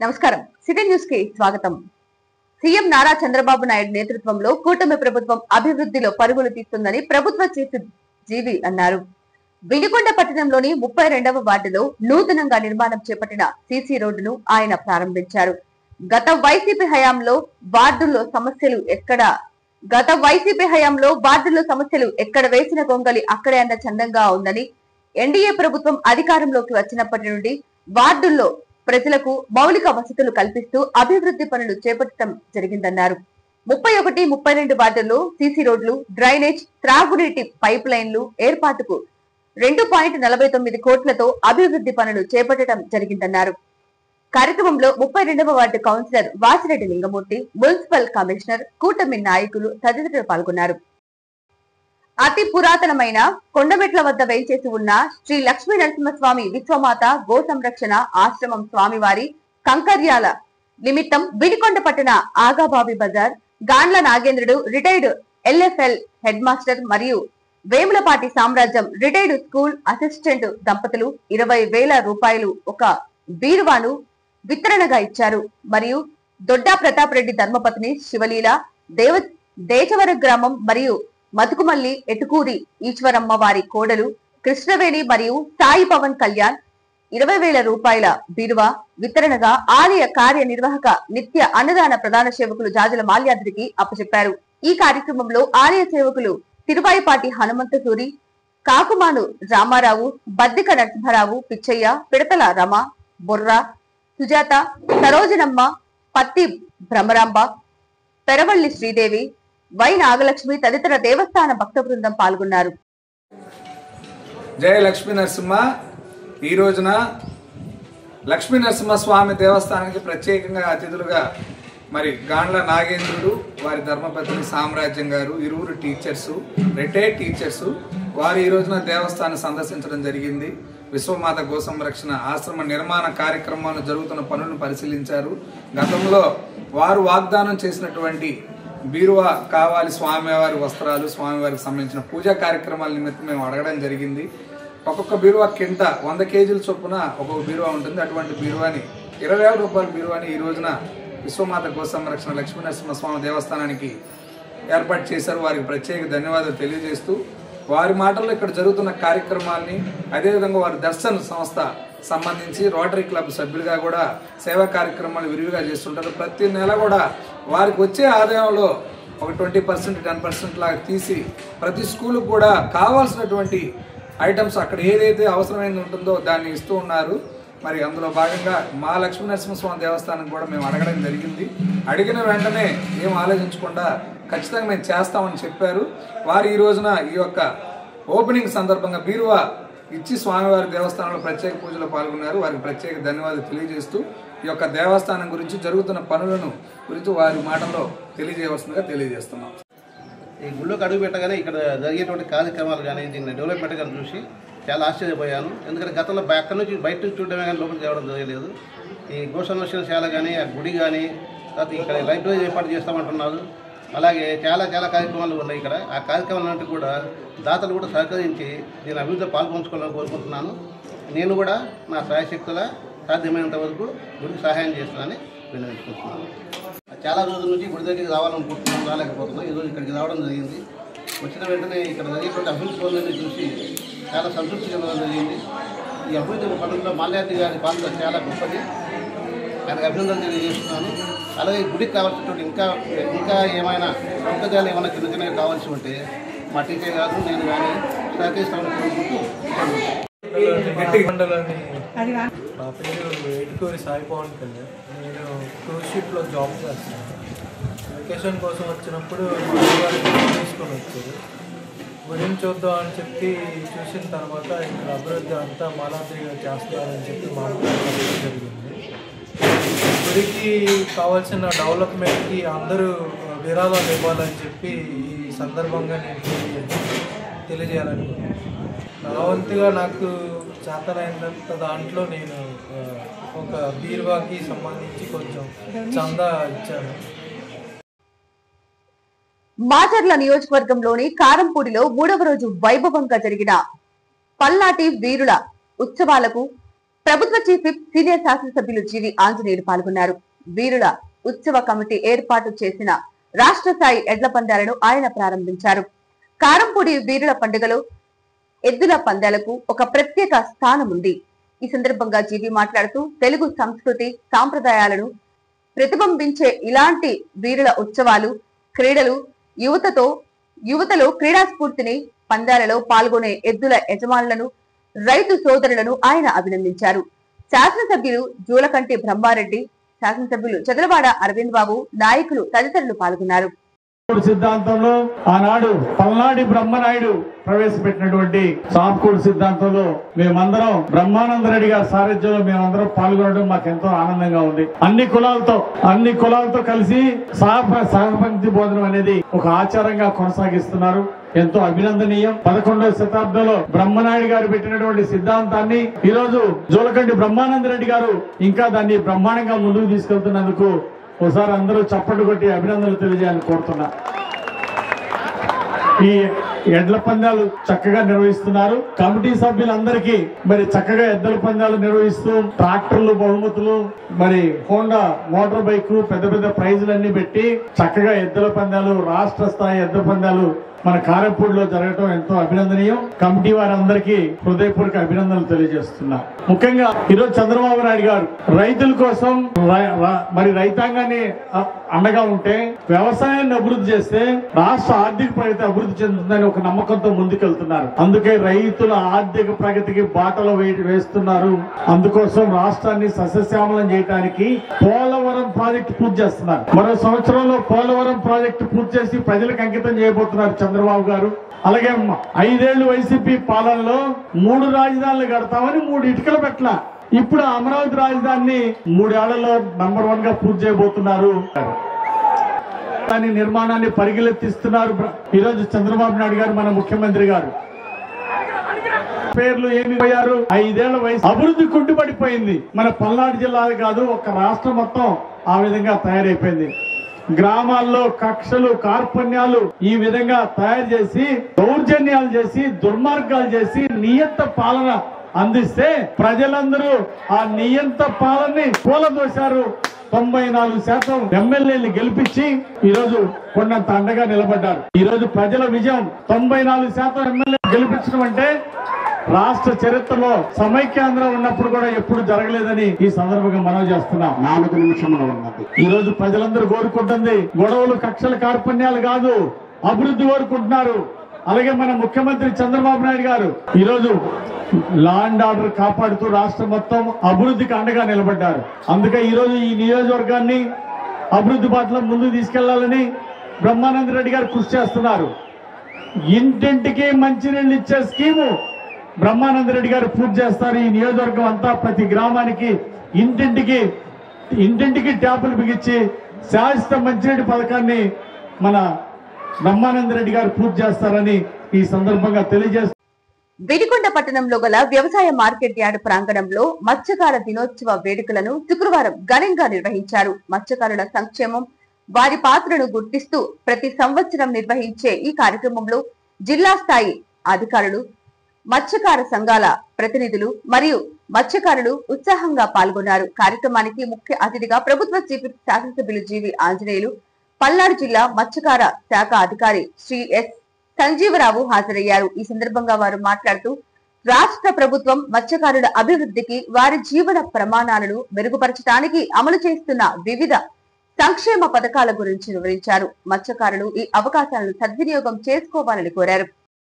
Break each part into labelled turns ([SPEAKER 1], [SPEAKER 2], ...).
[SPEAKER 1] నమస్కారం. City news కి స్వాగతం. సీఎం నారా చంద్రబాబు నాయుడు నేతృత్వంలో కూటమి ప్రభుత్వం అభివృద్ధిలో పరుగులు తీస్తుందని ప్రభుత్వ చీఫ్ జీవి అన్నారు. వినుకొండ పట్టణంలోని 32వ వార్డులో నూతనంగా నిర్మాణం చేపట్టిన సీసీ రోడ్డును ఆయన ప్రారంభించారు. గత వైసీపీ హయాంలో వార్డుల్లో సమస్యలు ఎక్కడ వేసిన గొంగలి అక్కడే అన్న చందంగా ఉందని, ఎన్డీఏ ప్రభుత్వం అధికారంలోకి వచ్చినప్పటి నుండి వార్డుల్లో ప్రజలకు మౌలిక వసతులు కల్పిస్తూ అభివృద్ధి పనులు చేపట్టడం జరిగిందన్నారు. 31, 32 వార్డుల్లో సీసీ రోడ్లు, డ్రైనేజ్, త్రాగునీటి పైప్ లైన్లు ఏర్పాటుకు 2.49 కోట్లతో అభివృద్ధి పనులు చేపట్టడం జరిగిందన్నారు. కార్యక్రమంలో 32వ ward councillor Vasireddy Lingamurthy, municipal commissioner, కూటమి నాయకులు తదితరులు పాల్గొన్నారు. అతి పురాతనమైన కొండమెట్ల వద్ద వేంచేసి ఉన్న శ్రీ లక్ష్మీ నరసింహస్వామి విశ్వమాత గో సంరక్షణ ఆశ్రమం స్వామివారి కంకర్యాల నిమిత్తం వినుకొండ పట్టణ ఆగాబావి బజార్ Gandla Nagendrudu retired LFL head master మరియు వేములపాటి సామ్రాజ్యం రిటైర్డ్ స్కూల్ అసిస్టెంట్ దంపతులు 20,000 రూపాయలు ఒక బీరువాను వితరణగా ఇచ్చారు. మరియు దొడ్డా ప్రతాప్ రెడ్డి ధర్మపత్ని శివలీల దేశవర గ్రామం మరియు మతుకుమల్లి ఎటుకూరి ఈశ్వరమ్మ వారి కోడలు కృష్ణవేణి మరియు సాయి పవన్ కళ్యాణ్ 20,000 రూపాయల బీరువా వితరణగా ఆలయ కార్యనిర్వాహక నిత్య అన్నదాన ప్రధాన సేవకులు జాజుల మాల్యాద్రికి అప్పచెప్పారు. ఈ కార్యక్రమంలో ఆలయ సేవకులు తిరువాయిపాటి హనుమంతసూరి, కాకుమాను రామారావు, బద్దిక నరసింహరావు, పిచ్చయ్య, పిడతల రమ, బొర్రా, సుజాత, సరోజనమ్మ, పత్తి భ్రమరాంబ, పెరవల్లి శ్రీదేవి, వై నాగలక్ష్మి తదితర దేవస్థాన భక్త బృందం పాల్గొన్నారు.
[SPEAKER 2] జయ లక్ష్మీ నరసింహ. ఈ రోజున లక్ష్మీ నరసింహ స్వామి దేవస్థానానికి ప్రత్యేకంగా అతిథులుగా మరి గాండ్ల నాగేంద్రుడు వారి ధర్మపత్ని సామ్రాజ్యం గారు, ఇరువురు టీచర్స్, రిటైర్డ్ టీచర్స్, వారు ఈ రోజున దేవస్థానం సందర్శించడం జరిగింది. విశ్వమాత గో సంరక్షణ ఆశ్రమ నిర్మాణ కార్యక్రమాలు జరుగుతున్న పనులను పరిశీలించారు. గతంలో వారు వాగ్దానం చేసినటువంటి బీరువా కావాలి, స్వామివారి వస్త్రాలు, స్వామివారికి సంబంధించిన పూజా కార్యక్రమాల నిమిత్తం మేము అడగడం జరిగింది. ఒక్కొక్క బీరువా కింద 100 కేజీల చొప్పున ఒక్కొక్క బీరువా ఉంటుంది. అటువంటి బీరువాని 20,000 రూపాయల బీరువాని ఈ రోజున విశ్వమాత గో సంరక్షణ లక్ష్మీ నరసింహస్వామి దేవస్థానానికి ఏర్పాటు చేశారు. వారికి ప్రత్యేక ధన్యవాదాలు తెలియజేస్తూ వారి మాటల్లో ఇక్కడ జరుగుతున్న కార్యక్రమాల్ని, అదేవిధంగా వారి దర్శన్ సంస్థ సంబంధించి రోటరీ క్లబ్ సభ్యులుగా కూడా సేవా కార్యక్రమాలు విరివిగా చేస్తుంటారు. ప్రతి నెల కూడా వారికి వచ్చే ఆదాయంలో ఒక 20%, 10% లాగా తీసి ప్రతి స్కూలుకు కూడా కావాల్సినటువంటి ఐటమ్స్ అక్కడ ఏదైతే అవసరమైంది ఉంటుందో దాన్ని ఇస్తూ ఉన్నారు. మరి అందులో భాగంగా మా లక్ష్మీ నరసింహస్వామి దేవస్థానం కూడా మేము అడగడం జరిగింది. అడిగిన వెంటనే ఏం ఆలోచించకుండా ఖచ్చితంగా మేము చేస్తామని చెప్పారు. వారు ఈ రోజున ఈ యొక్క ఓపెనింగ్ సందర్భంగా బీరువా ఇచ్చి స్వామివారి దేవస్థానంలో ప్రత్యేక పూజలో పాల్గొన్నారు. వారికి ప్రత్యేక ధన్యవాదాలు తెలియజేస్తూ ఈ యొక్క దేవస్థానం గురించి జరుగుతున్న పనులను గురించి వారి మాటల్లో తెలియజేయవలసిందిగా తెలియజేస్తున్నాం.
[SPEAKER 3] ఈ గుళ్ళోకి అడుగు పెట్టగానే ఇక్కడ జరిగేటువంటి కార్యక్రమాలు కానీ దీన్ని డెవలప్మెంట్ కానీ చూసి చాలా ఆశ్చర్యపోయాను. ఎందుకంటే గతంలో అక్కడి నుంచి బయట నుంచి చూడడమే కానీ లోపలికి రావడం జరగలేదు. ఈ గో సంరక్షణశాల కానీ, ఆ గుడి కానీ, తర్వాత ఇక్కడ లైబ్రరీ ఏర్పాటు చేస్తామంటున్నారు. అలాగే చాలా కార్యక్రమాలు ఉన్నాయి ఇక్కడ. ఆ కార్యక్రమాలన్నింటి కూడా దాతలు కూడా సహకరించి దీని అభివృద్ధిలో పాల్పంచుకోవాలని కోరుకుంటున్నాను. నేను కూడా నా సాయశక్తుల సాధ్యమైనంత వరకు గుడికి సహాయం చేస్తానని విన్నవించుకుంటున్నాను. చాలా రోజుల నుంచి గుడి దగ్గరికి రావాలనుకుంటున్నాను, రాలేకపోతున్నాను. ఈరోజు ఇక్కడికి రావడం జరిగింది. వచ్చిన వెంటనే ఇక్కడ జరిగేటువంటి అభివృద్ధి పనులను చూసి చాలా సంతృప్తి చెందడం జరిగింది. ఈ అభివృద్ధి పనుల్లో మాల్యాద్రి గారి పాత్ర చాలా గొప్పది. ఆయనకు అభినందనలు తెలియజేస్తున్నాను. అలాగే గుడికి కావాల్సినటువంటి ఇంకా ఏమైనా సౌకర్యాలు ఏమైనా చిన్న కావాల్సి ఉంటే మా టీచర్ గారు నేను కానీ సహకరిస్తామని కోరుకుంటూ
[SPEAKER 4] నా పేరు ఎటుకూరి సాయి పవన్ కళ్యాణ్. నేను క్రూజ్ షిప్లో జాబ్ చేస్తాను. వెకేషన్ కోసం వచ్చినప్పుడు తీసుకొని వచ్చారు. గుడిని చూద్దాం అని చెప్పి చూసిన తర్వాత ఇక్కడ అభివృద్ధి అంతా మాలాద్రిగా చేస్తారని చెప్పి మాట్లాడడం జరిగింది. గుడికి కావాల్సిన డెవలప్మెంట్కి అందరూ విరాళాలు ఇవ్వాలని చెప్పి ఈ సందర్భంగా నేను తెలియజేయాలనుకుంటున్నాను. నా వంతుగా నాకు చేతనైనంత దాంట్లో నేను ఒక బీరువాకి సంబంధించి కొంచెం చందా ఇచ్చాను.
[SPEAKER 1] మాచర్ల నియోజకవర్గంలోని కారంపూడిలో 3వ రోజు వైభవంగా జరిగిన పల్నాటి వీరుల ఉత్సవాలకు ప్రభుత్వ చీఫ్ విప్ సీనియర్ శాసనసభ్యులు జీవి ఆంజనేయులు పాల్గొన్నారు. వీరుల ఉత్సవ కమిటీ ఏర్పాటు చేసిన రాష్ట్ర స్థాయి ఎడ్ల పందాలను ఆయన ప్రారంభించారు. కారంపూడి వీరుల పండుగలో ఎద్దుల పందాలకు ఒక ప్రత్యేక స్థానం ఉంది. ఈ సందర్భంగా జీవి మాట్లాడుతూ తెలుగు సంస్కృతి సాంప్రదాయాలను ప్రతిబింబించే ఇలాంటి వీరుల ఉత్సవాలు, క్రీడలు యువతలో క్రీడా స్ఫూర్తిని, పందాలలో పాల్గొనే ఎద్దుల యజమానులను, రైతు సోదరులను ఆయన అభినందించారు. శాసనసభ్యులు జూలకంటి బ్రహ్మారెడ్డి, శాసనసభ్యులు చదలవాడ అరవింద్ బాబు, నాయకులు తదితరులు పాల్గొన్నారు.
[SPEAKER 5] సిద్ధాంతంలో ఆనాడు పల్నాడి బ్రహ్మనాయుడు ప్రవేశపెట్టినటువంటి సాఫ్కోడ్ సిద్ధాంతంలో మేమందరం బ్రహ్మానంద రెడ్డి గారి సారథ్యంలో మేమందరం పాల్గొనడం మాకు ఎంతో ఆనందంగా ఉంది. అన్ని కులాలతో కలిసి సహపంక్తి భోజనం అనేది ఒక ఆచారంగా కొనసాగిస్తున్నారు. ఎంతో అభినందనీయం. 11వ శతాబ్దంలో బ్రహ్మనాయుడు గారు పెట్టినటువంటి సిద్ధాంతాన్ని ఈ రోజు జూలకంటి బ్రహ్మానంద రెడ్డి గారు ఇంకా దాన్ని బ్రహ్మాండంగా ముందుకు తీసుకెళ్తున్నందుకు ఒకసారి అందరూ చప్పట్లు కొట్టి అభినందనలు తెలియజేయాలని కోరుతున్నా. ఈ ఎడ్ల పందాలు చక్కగా నిర్వహిస్తున్నారు. కమిటీ సభ్యులందరికీ మరి చక్కగా ఎద్దుల పందాలు నిర్వహిస్తూ ట్రాక్టర్లు, బహుమతులు, మరి హోండా మోటార్ బైక్ పెద్ద పెద్ద ప్రైజులన్నీ పెట్టి చక్కగా ఎద్దుల పందాలు, రాష్ట్ర స్థాయి ఎద్దుల పందాలు మన కారంపూడిలో జరగడం ఎంతో అభినందనీయం. కమిటీ వారందరికీ హృదయపూర్వక అభినందనలు తెలియజేస్తున్నా. ముఖ్యంగా ఈరోజు చంద్రబాబు నాయుడు గారు రైతుల కోసం మరి రైతాంగాన్ని అండగా ఉంటే, వ్యవసాయాన్ని అభివృద్ధి చేస్తే రాష్ట్ర ఆర్థిక ప్రగతి అభివృద్ధి చెందుతుందని ఒక నమ్మకంతో ముందుకెళ్తున్నారు. అందుకే రైతుల ఆర్థిక ప్రగతికి బాటలు వేస్తున్నారు. అందుకోసం రాష్ట్రాన్ని సస్యశ్యామలం చేయడానికి పోలవరం ప్రాజెక్టు పూర్తి చేస్తున్నారు. మరో సంవత్సరంలో పోలవరం ప్రాజెక్టు పూర్తి చేసి ప్రజలకు అంకితం చేయబోతున్నారు చంద్రబాబు గారు. అలాగే 5 ఏళ్లు వైసీపీ పాలనలో 3 రాజధానులు కడతామని 3 ఇటుకలు పెట్టలా. ఇప్పుడు అమరావతి రాజధానిని 3 ఏళ్లలో నంబర్ 1 గా పూర్తి చేయబోతున్నారు. దాని నిర్మాణాన్ని పరిగెత్తిస్తున్నారు. ఈరోజు చంద్రబాబు నాయుడు గారు మన ముఖ్యమంత్రి గారు పేర్లు ఏమి పోయారు. 5 ఏళ్ల వయసు అభివృద్ధి కుంటుపడిపోయింది. మన పల్నాడు జిల్లా కాదు, ఒక రాష్ట్రం మొత్తం ఆ విధంగా తయారైపోయింది. గ్రామాల్లో కక్షలు, కార్పణ్యాలు ఈ విధంగా తయారు చేసి, దౌర్జన్యాలు చేసి, దుర్మార్గాలు చేసి నియంత పాలన అందిస్తే ప్రజలందరూ ఆ నియంత పాలనని కూలదోశారు. 94% ఎమ్మెల్యేలు గెలిపించి ఈ రోజు కొండంత అండగా నిలబడ్డారు. ఈ రోజు ప్రజల విజయం 94% ఎమ్మెల్యే గెలిపించడం అంటే రాష్ట్ర చరిత్రలో సమైక్యాంధ్ర ఉన్నప్పుడు కూడా ఎప్పుడు జరగలేదని ఈ సందర్భంగా మనవి చేస్తున్నాం. 4 నిమిషంలో ఉన్నది. ఈ రోజు ప్రజలందరూ కోరుకుంటుంది గొడవలు, కక్షల, కార్పణ్యాలు కాదు, అభివృద్ధి కోరుకుంటున్నారు. అలాగే మన ముఖ్యమంత్రి చంద్రబాబు నాయుడు గారు ఈ రోజు లా అండ్ ఆర్డర్ కాపాడుతూ రాష్ట్రం మొత్తం అభివృద్ధికి అండగా నిలబడ్డారు. అందుకే ఈ రోజు ఈ నియోజకవర్గాన్ని అభివృద్ధి బాటలో ముందుకు తీసుకెళ్లాలని బ్రహ్మానంద రెడ్డి గారు కృషి చేస్తున్నారు. ఇంటింటికి మంచినీళ్ళు ఇచ్చే స్కీము బ్రహ్మానంద రెడ్డి గారు పూర్తి చేస్తారు. ఈ నియోజకవర్గం అంతా ప్రతి గ్రామానికి ఇంటింటికి ట్యాపులు బిగించి శాశ్వత మంచినీటి పథకాన్ని మన బ్రహ్మానంద రెడ్డి గారు పూర్తి చేస్తారని ఈ సందర్భంగా తెలియజేస్తారు.
[SPEAKER 1] విడికొండ పట్టణంలో గల వ్యవసాయ మార్కెట్ యార్డ్ ప్రాంగణంలో మత్స్యకార దినోత్సవ వేడుకలను శుక్రవారం ఘనంగా నిర్వహించారు. మత్స్యకారుల సంక్షేమం, వారి పాత్రను గుర్తిస్తూ ప్రతి సంవత్సరం నిర్వహించే ఈ కార్యక్రమంలో జిల్లా స్థాయి అధికారులు, మత్స్యకార సంఘాల ప్రతినిధులు మరియు మత్స్యకారులు ఉత్సాహంగా పాల్గొన్నారు. కార్యక్రమానికి ముఖ్య అతిథిగా ప్రభుత్వ చీఫ్ శాసనసభ్యులు జీవి ఆంజనేయులు, పల్నాడు జిల్లా మత్స్యకార శాఖ అధికారి శ్రీ ఎస్ సంజీవరావు హాజరయ్యారు. ఈ సందర్భంగా వారు మాట్లాడుతూ రాష్ట్ర ప్రభుత్వం మత్స్యకారుల అభివృద్ధికి, వారి జీవన ప్రమాణాలను మెరుగుపరచడానికి అమలు చేస్తున్న వివిధ సంక్షేమ పథకాల గురించి వివరించారు. మత్స్యకారులు ఈ అవకాశాలను సద్వినియోగం చేసుకోవాలని కోరారు.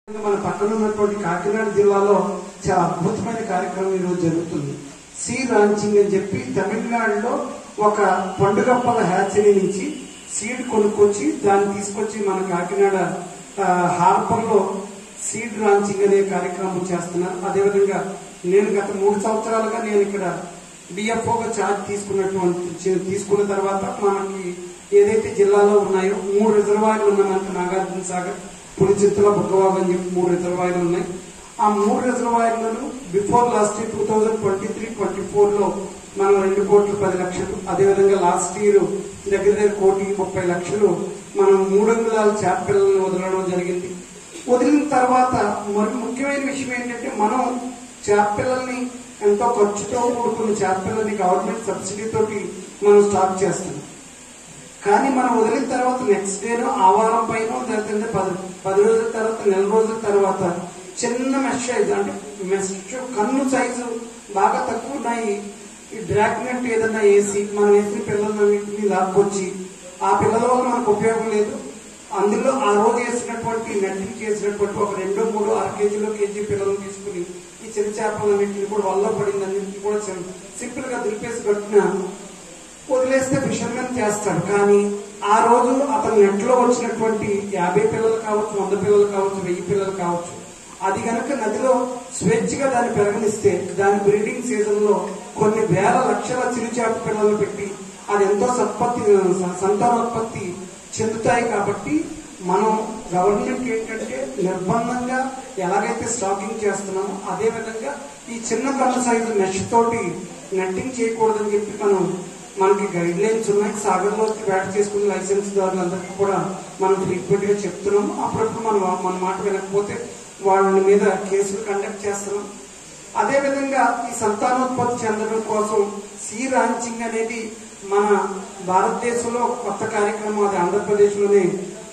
[SPEAKER 6] మన పక్కన ఉన్నటువంటి కాకినాడ జిల్లాలో చాలా అద్భుతమైన కార్యక్రమం ఈరోజు జరుగుతుంది. సీ లాంచింగ్ అని చెప్పి తమిళనాడులో ఒక పండుగప్పల హ్యాచరీ నుంచి సీడ్ కొనుక్కొచ్చి దాన్ని తీసుకొచ్చి మన కాకినాడ హార్బర్ లో సీడ్ లాంచింగ్ అనే కార్యక్రమం చేస్తున్నారు. అదేవిధంగా నేను గత 3 సంవత్సరాలుగా నేను ఇక్కడ డిఎఫ్ఓగా ఛార్జ్ తీసుకున్న తర్వాత మనకి ఏదైతే జిల్లాలో ఉన్నాయో 3 రిజర్వాయర్లు ఉన్నాయి. మనకు నాగార్జున సాగర్, పులిచిత్తుల, బుగ్గవాగు అని చెప్పి 3 రిజర్వాయర్లు ఉన్నాయి. ఆ 3 రిజర్వాయర్లను బిఫోర్ లాస్ట్ ఇయర్ 2023-24 లో మనం 2,10,00,000, అదేవిధంగా లాస్ట్ ఇయర్ దగ్గర 1,30,00,000 మనం 3 అంగుళాల చేప పిల్లల్ని వదలడం జరిగింది. వదిలిన తర్వాత మరి ముఖ్యమైన విషయం ఏంటంటే మనం చేప పిల్లల్ని ఎంతో ఖర్చుతో కూడుకున్న చేపలని గవర్నమెంట్ సబ్సిడీ తోటి మనం స్టాక్ చేస్తాం. కానీ మనం వదిలిన తర్వాత నెక్స్ట్ డేనో ఆ వారం పైన లేదంటే 10 రోజుల తర్వాత, నెల రోజుల తర్వాత చిన్న మెష్ సైజ్ అంటే మెష్ కన్ను సైజు బాగా తక్కువ ఉన్నాయి ఈ డ్రాగ్ నెట్ ఏదన్నా వేసి మనం వేసిన పిల్లలన్నింటినీ లాక్కొచ్చి ఆ పిల్లల వల్ల మనకు ఉపయోగం లేదు. అందులో ఆ రోజు వేసినటువంటి నెట్టింగ్ చేసినటువంటి ఒక 2-3 అర కేజీలో కేజీ పిల్లలను తీసుకుని ఈ చిన్న చేపలన్నింటినీ కూడా వల్ల పడింది అన్నింటినీ కూడా సింపుల్ గా దులిపేసి కట్టిన వదిలేస్తే ఫిషర్మెన్ చేస్తాడు. కానీ ఆ రోజు అతని నెట్లో వచ్చినటువంటి 50 పిల్లలు కావచ్చు, 100 పిల్లలు కావచ్చు, 1000 పిల్లలు కావచ్చు, అది కనుక నదిలో స్వేచ్ఛగా దాన్ని పెరగనిస్తే దాని బ్రీడింగ్ సీజన్ లో కొన్ని వేల లక్షల చిరుచేప పిల్లలు పెట్టి అది ఎంతో సంతానోత్పత్తి చెందుతాయి. కాబట్టి మనం గవర్నమెంట్ ఏంటంటే నిర్బంధంగా ఎలాగైతే స్టాకింగ్ చేస్తున్నామో అదే విధంగా ఈ చిన్న కన్ను సైజు మెష్ తోటి నెట్టింగ్ చేయకూడదని చెప్పి మనకి గైడ్ లైన్స్ ఉన్నాయి. సాగర్లోకి వేట చేసుకునే లైసెన్స్ దారులందరికీ కూడా మనం ఫ్రీక్వెంట్ గా చెప్తున్నాము. అప్పుడప్పుడు మన మాట వినకపోతే వాళ్ళ మీద కేసులు కండక్ట్ చేస్తున్నాం. అదే విధంగా ఈ సంతానోత్పత్తి చెందడం కోసం సీ రాంచింగ్ అనేది మన భారతదేశంలో కొత్త కార్యక్రమం. అది ఆంధ్రప్రదేశ్ లోనే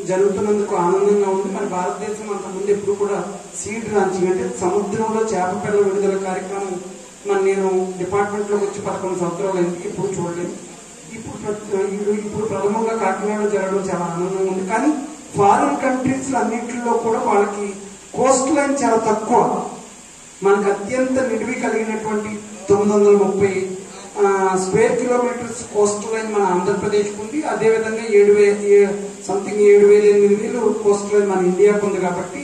[SPEAKER 6] జరుగుతున్నందుకు ఆనందంగా ఉంది. మన భారతదేశం అంతకుముందు ఎప్పుడు కూడా సీడ్ రాంచింగ్ అంటే సముద్రంలో చేప పిల్లల విడుదల కార్యక్రమం నేను డిపార్ట్మెంట్ లోకి వచ్చి 11 సంవత్సరాలు అయింది, ఎప్పుడు చూడలేదు. ఇప్పుడు ప్రథమంగా కాకినాడలో జరగడం చాలా ఆనందంగా ఉంది. కానీ ఫారిన్ కంట్రీస్ అన్నింటిలో కూడా వాళ్ళకి కోస్ట్ లైన్ చాలా తక్కువ. మనకు అత్యంత నిడివి కలిగినటువంటి 930 స్క్వేర్ కిలోమీటర్స్ కోస్ట్ లైన్ మన ఆంధ్రప్రదేశ్ ఉంది. అదేవిధంగా 7,000 కోస్ట్ లైన్ మన ఇండియాకు ఉంది. కాబట్టి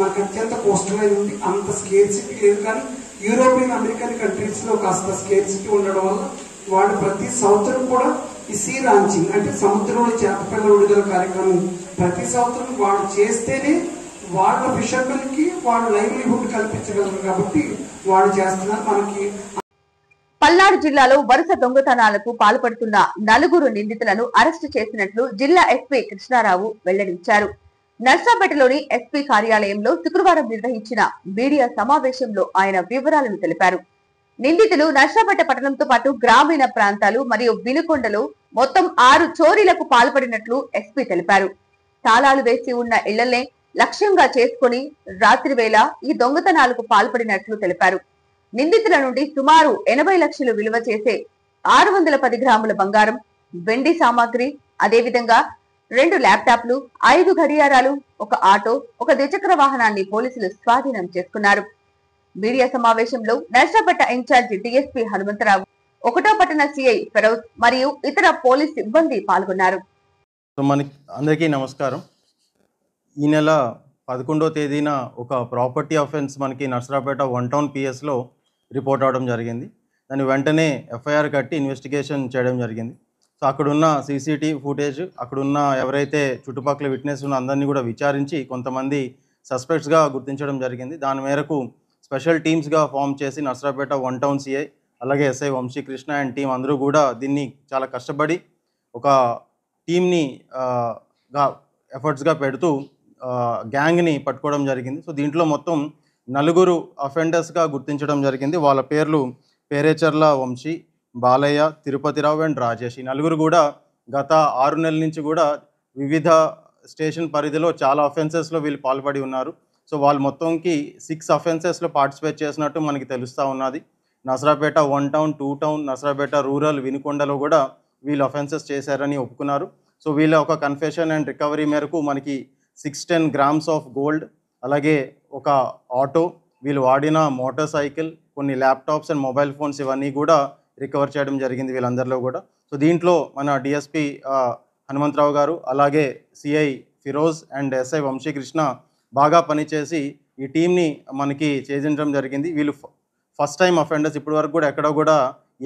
[SPEAKER 6] మనకు అత్యంత కోస్ట్ లైన్ ఉంది. అంత స్కేర్సిటీ లేదు. కానీ యూరోపియన్ అమెరికన్ కంట్రీస్ లో కాస్త స్కేర్సిటీ ఉండడం వల్ల వాళ్ళు ప్రతి సంవత్సరం కూడా ఈ సీ లాంచింగ్ అంటే సముద్రంలో చేప పిల్లల విడుదల కార్యక్రమం ప్రతి సంవత్సరం వాళ్ళు చేస్తేనే వాళ్ళ ఫిషర్మెన్ కి వాళ్ళ లైవ్లీహుడ్ కల్పించగలరు. కాబట్టి వాళ్ళు చేస్తున్నారు. మనకి
[SPEAKER 1] పల్నాడు జిల్లాలో వరుస దొంగతనాలకు పాల్పడుతున్న 4 నిందితులను అరెస్టు చేసినట్లు జిల్లా ఎస్పీ కృష్ణారావు వెల్లడించారు. నర్సాపేటలోని ఎస్పీ కార్యాలయంలో శుక్రవారం నిర్వహించిన మీడియా సమావేశంలో ఆయన వివరాలను తెలిపారు. నిందితులు నర్సాపేట పట్టణంతో పాటు గ్రామీణ ప్రాంతాలు మరియు వినుకొండలో మొత్తం 6 చోరీలకు పాల్పడినట్లు ఎస్పీ తెలిపారు. తాళాలు వేసి ఉన్న ఇళ్లనే లక్ష్యంగా చేసుకుని రాత్రి వేళ ఈ దొంగతనాలకు పాల్పడినట్లు తెలిపారు. నిందితుల నుండి సుమారు 80 లక్షలు విలువ చేసే 610 గ్రాముల బంగారం, వెండి సామాగ్రి, అదేవిధంగా 2 ల్యాప్టాప్లు, 5 గడియారాలు, 1 ఆటో, 1 ద్విచక్ర వాహనాన్ని పోలీసులు స్వాధీనం చేసుకున్నారు. మీడియా సమావేశంలో నర్సాపేట ఇన్ఛార్జి డిఎస్పీ హనుమంతరావు, 1వ పట్టణ సిఐ ఫెరోజ్ మరియు ఇతర పోలీస్ సిబ్బంది పాల్గొన్నారు.
[SPEAKER 7] అందరికీ నమస్కారం. ఈ నెల 11వ తేదీన ఒక ప్రాపర్టీ అఫెన్స్ మనకి నర్సరాపేట 1 టౌన్ పిఎస్లో రిపోర్ట్ అవడం జరిగింది. దాన్ని వెంటనే ఎఫ్ఐఆర్ కట్టి ఇన్వెస్టిగేషన్ చేయడం జరిగింది. సో అక్కడున్న సీసీటీవీ ఫుటేజ్, అక్కడున్న ఎవరైతే చుట్టుపక్కల విట్నెస్ ఉన్న అందరినీ కూడా విచారించి కొంతమంది సస్పెక్ట్స్గా గుర్తించడం జరిగింది. దాని మేరకు స్పెషల్ టీమ్స్గా ఫామ్ చేసి నర్సరాపేట 1 టౌన్ సిఐ అలాగే ఎస్ఐ వంశీకృష్ణ అండ్ టీం అందరూ కూడా దీన్ని చాలా కష్టపడి ఒక టీమ్ని ఎఫర్ట్స్గా పెడుతూ గ్యాంగ్ని పట్టుకోవడం జరిగింది. సో దీంట్లో మొత్తం 4 అఫెండర్స్గా గుర్తించడం జరిగింది. వాళ్ళ పేర్లు పేరేచర్ల వంశీ, బాలయ్య, తిరుపతిరావు అండ్ రాజేష్. ఈ 4 కూడా గత 6 నెలల నుంచి కూడా వివిధ స్టేషన్ పరిధిలో చాలా అఫెన్సెస్లో వీళ్ళు పాల్పడి ఉన్నారు. సో వాళ్ళు మొత్తంకి 6 అఫెన్సెస్లో పార్టిసిపేట్ చేసినట్టు మనకి తెలుస్తూ ఉన్నది. Narsarapet 1 town, 2 town, Narsarapet rural, వినుకొండలో కూడా వీళ్ళు అఫెన్సెస్ చేశారని ఒప్పుకున్నారు. సో వీళ్ళ ఒక కన్ఫెషన్ అండ్ రికవరీ మేరకు మనకి 610 గ్రామ్స్ ఆఫ్ గోల్డ్, అలాగే ఒక ఆటో, వీళ్ళు వాడిన మోటార్ సైకిల్, కొన్ని ల్యాప్టాప్స్ అండ్ మొబైల్ ఫోన్స్ ఇవన్నీ కూడా రికవర్ చేయడం జరిగింది వీళ్ళందరిలో కూడా. సో దీంట్లో మన డిఎస్పీ హనుమంతరావు గారు అలాగే CI Firoz and SI Vamsikrishna బాగా పనిచేసి ఈ టీంని మనకి చేయించడం జరిగింది. వీళ్ళు ఫస్ట్ టైం అఫెండర్స్, ఇప్పటి వరకు కూడా ఎక్కడ కూడా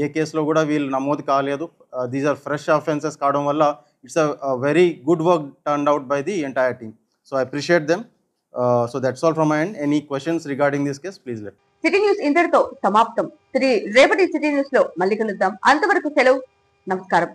[SPEAKER 7] ఏ కేసులో కూడా వీళ్ళు నమోదు కాలేదు. దీస్ ఆర్ ఫ్రెష్ అఫెన్సెస్ కావడం వల్ల it's a very good work turned out by the entire team. So I appreciate them. So that's all from my end. Any questions regarding this case please let.
[SPEAKER 1] City news ఇంతటితో సమాప్తం. రేపటి city news లో మళ్ళీ కలుద్దాం. అంతవరకు సెలవు. నమస్కారం.